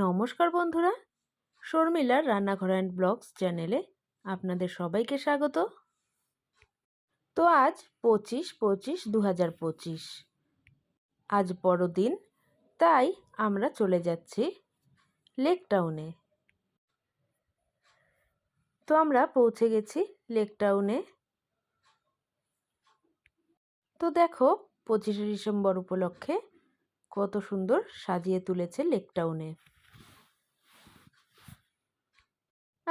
নমস্কার বন্ধুরা, শর্মিলার রান্নাঘর অ্যান্ড ব্লগস চ্যানেলে আপনাদের সবাইকে স্বাগত। তো আজ 25/25/2025, আজ বড়দিন, তাই আমরা চলে যাচ্ছি লেক টাউনে। তো আমরা পৌঁছে গেছি লেক টাউনে। তো দেখো 25শে ডিসেম্বর উপলক্ষে কত সুন্দর সাজিয়ে তুলেছে লেক টাউনে।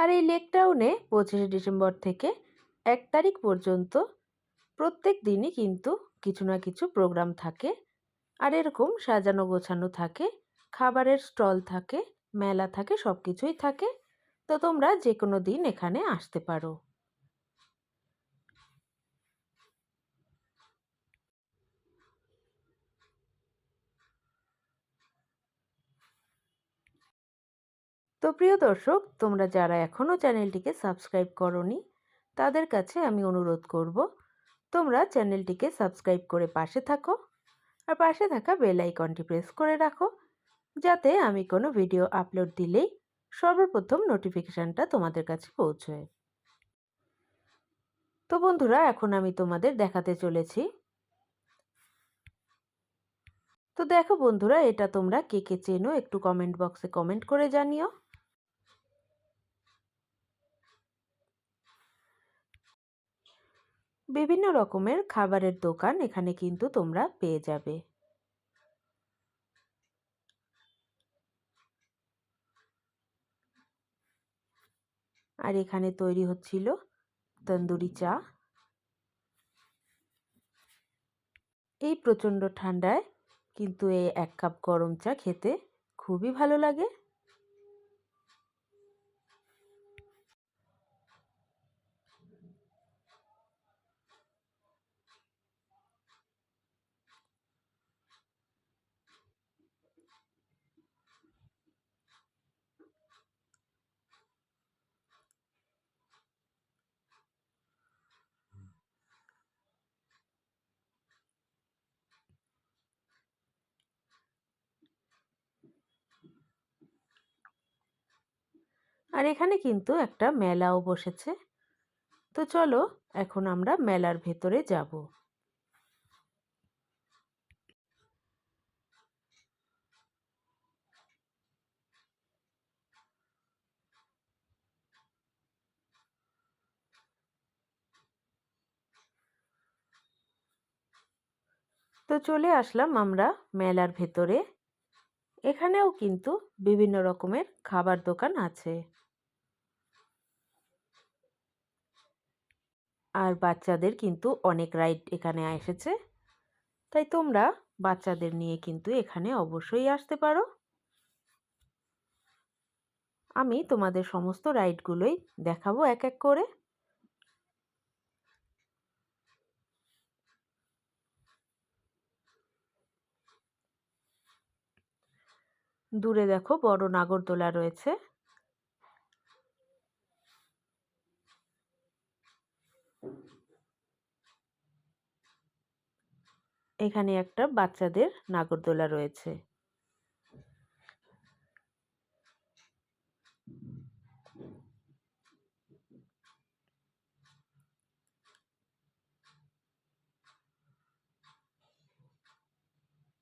আর এই লেক টাউনে 25শে ডিসেম্বর থেকে 1 তারিখ পর্যন্ত প্রত্যেক দিনই কিন্তু কিছু না কিছু প্রোগ্রাম থাকে, আর এরকম সাজানো গোছানো থাকে, খাবারের স্টল থাকে, মেলা থাকে, সব কিছুই থাকে। তো তোমরা যে কোনো দিন এখানে আসতে পারো। তো প্রিয় দর্শক, তোমরা যারা এখনও চ্যানেলটিকে সাবস্ক্রাইব করোনি তাদের কাছে আমি অনুরোধ করব, তোমরা চ্যানেলটিকে সাবস্ক্রাইব করে পাশে থাকো, আর পাশে থাকা বেল আইকনটি প্রেস করে রাখো, যাতে আমি কোনো ভিডিও আপলোড দিলেই সর্বপ্রথম নোটিফিকেশানটা তোমাদের কাছে পৌঁছয়। তো বন্ধুরা, এখন আমি তোমাদের দেখাতে চলেছি। তো দেখো বন্ধুরা, এটা তোমরা কে কে চেনো একটু কমেন্ট বক্সে কমেন্ট করে জানিও। বিভিন্ন রকমের খাবারের দোকান এখানে কিন্তু তোমরা পেয়ে যাবে। আর এখানে তৈরি হচ্ছিল তন্দুরি চা। এই প্রচণ্ড ঠান্ডায় কিন্তু এই 1 কাপ গরম চা খেতে খুবই ভালো লাগে। আর এখানে কিন্তু একটা মেলাও বসেছে। তো চলো এখন আমরা মেলার ভেতরে যাব। তো চলে আসলাম আমরা মেলার ভেতরে। এখানেও কিন্তু বিভিন্ন রকমের খাবার দোকান আছে। আর বাচ্চাদের কিন্তু অনেক রাইড এখানে এসেছে, তাই তোমরা বাচ্চাদের নিয়ে কিন্তু এখানে অবশ্যই আসতে পারো। আমি তোমাদের সমস্ত রাইডগুলোই দেখাবো এক এক করে। দূরে দেখো বড় নাগরদোলা রয়েছে। এখানে একটা বাচ্চাদের নাগরদোলা রয়েছে।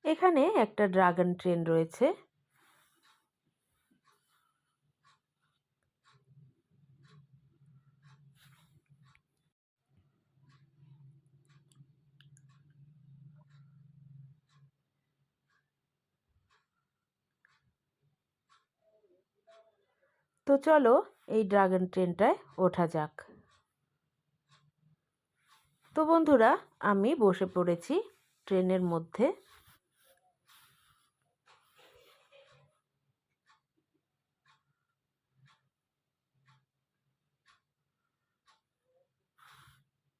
এখানে একটা ড্রাগন ট্রেন রয়েছে। তো চলো এই ড্রাগন ট্রেনটায় ওঠা যাক। তো বন্ধুরা, আমি বসে পড়েছি ট্রেনের মধ্যে।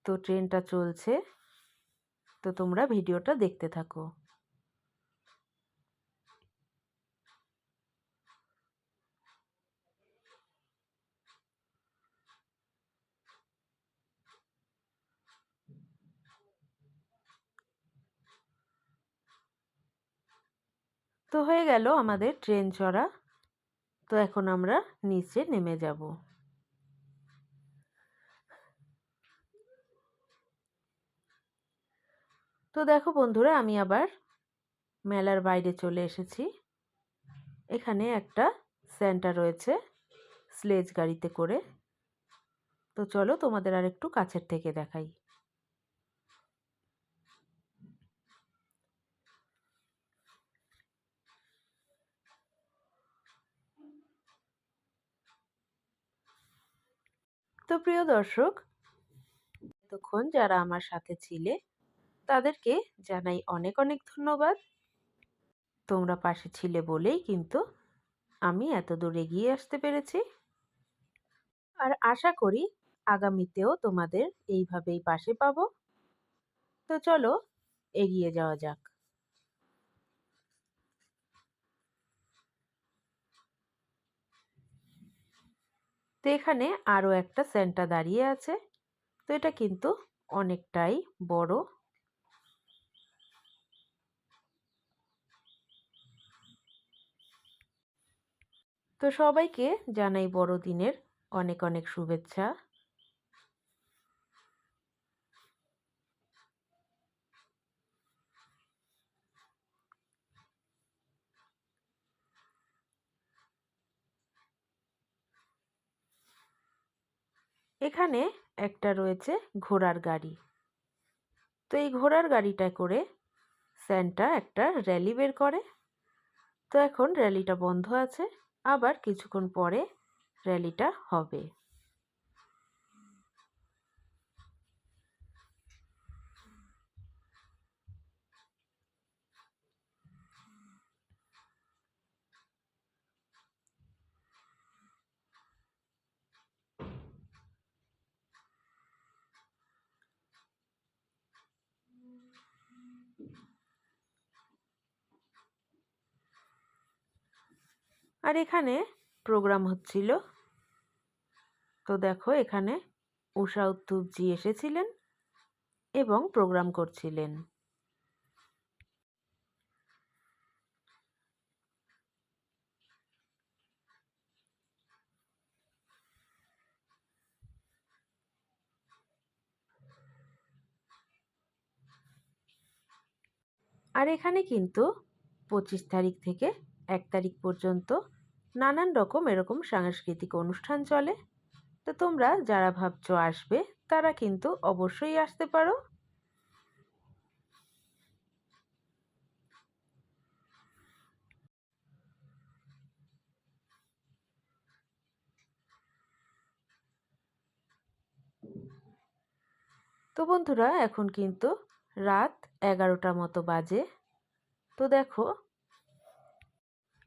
তো ট্রেনটা চলছে, তো তোমরা ভিডিওটা দেখতে থাকো। তো হয়ে গেল আমাদের ট্রেন চড়া। তো এখন আমরা নিচে নেমে যাব। তো দেখো বন্ধুরা, আমি আবার মেলার বাইরে চলে এসেছি। এখানে একটা স্যান্টা রয়েছে স্লেজ গাড়িতে করে। তো চলো তোমাদের আরেকটু কাছের থেকে দেখাই। তো প্রিয় দর্শক, এতক্ষণ যারা আমার সাথে ছিলে তাদেরকে জানাই অনেক অনেক ধন্যবাদ। তোমরা পাশে ছিলে বলেই কিন্তু আমি এতদূর এগিয়ে আসতে পেরেছি। আর আশা করি আগামীতেও তোমাদের এইভাবেই পাশে পাবো। তো চলো এগিয়ে যাওয়া যাক। তো এখানে আরো একটা স্যান্টা দাঁড়িয়ে আছে। তো এটা কিন্তু অনেকটাই বড়। তো সবাইকে জানাই বড়দিনের অনেক অনেক শুভেচ্ছা। এখানে একটা রয়েছে ঘোড়ার গাড়ি। তো এই ঘোড়ার গাড়িটা করে স্যান্টা একটা র্যালি বের করে। তো এখন র্যালিটা বন্ধ আছে, আবার কিছুক্ষণ পরে র্যালিটা হবে। আর এখানে প্রোগ্রাম হচ্ছিল। তো দেখো এখানে ঊষা উত্থুপজি এসেছিলেন এবং প্রোগ্রাম করছিলেন। আর এখানে কিন্তু 25 তারিখ থেকে 1 তারিখ পর্যন্ত নানান রকম এরকম সাংস্কৃতিক অনুষ্ঠান চলে। তো তোমরা যারা ভাবছো আসবে তারা কিন্তু অবশ্যই আসতে পারো। তো বন্ধুরা, এখন কিন্তু রাত 11টা মতো বাজে। তো দেখো,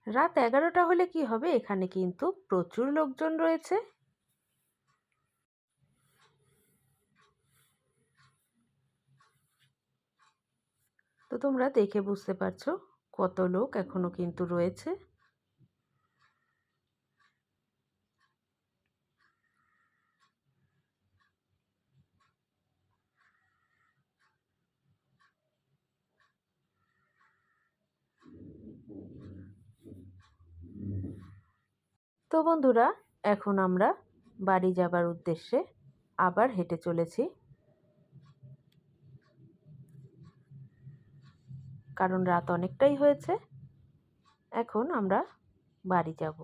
রাত 11টা হলে কি হবে, এখানে কিন্তু প্রচুর লোকজন রয়েছে। তো তোমরা দেখে বুঝতে পারছো কত লোক এখনো কিন্তু রয়েছে। তো বন্ধুরা, এখন আমরা বাড়ি যাবার উদ্দেশ্যে আবার হেঁটে চলেছি, কারণ রাত অনেকটাই হয়েছে। এখন আমরা বাড়ি যাব।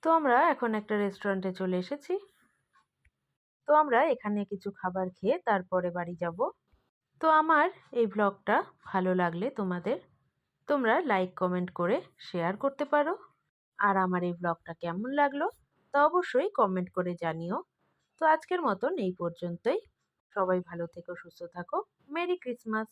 তো আমরা এখন একটা রেস্টুরেন্টে চলে এসেছি। তো আমরা এখানে কিছু খাবার খেয়ে তারপরে বাড়ি যাব। তো আমার এই ব্লগটা ভালো লাগলে তোমরা লাইক কমেন্ট করে শেয়ার করতে পারো। আর আমার এই ব্লগটা কেমন লাগলো তা অবশ্যই কমেন্ট করে জানিও। তো আজকের মতন এই পর্যন্তই। সবাই ভালো থেকো, সুস্থ থাকো। Merry Christmas.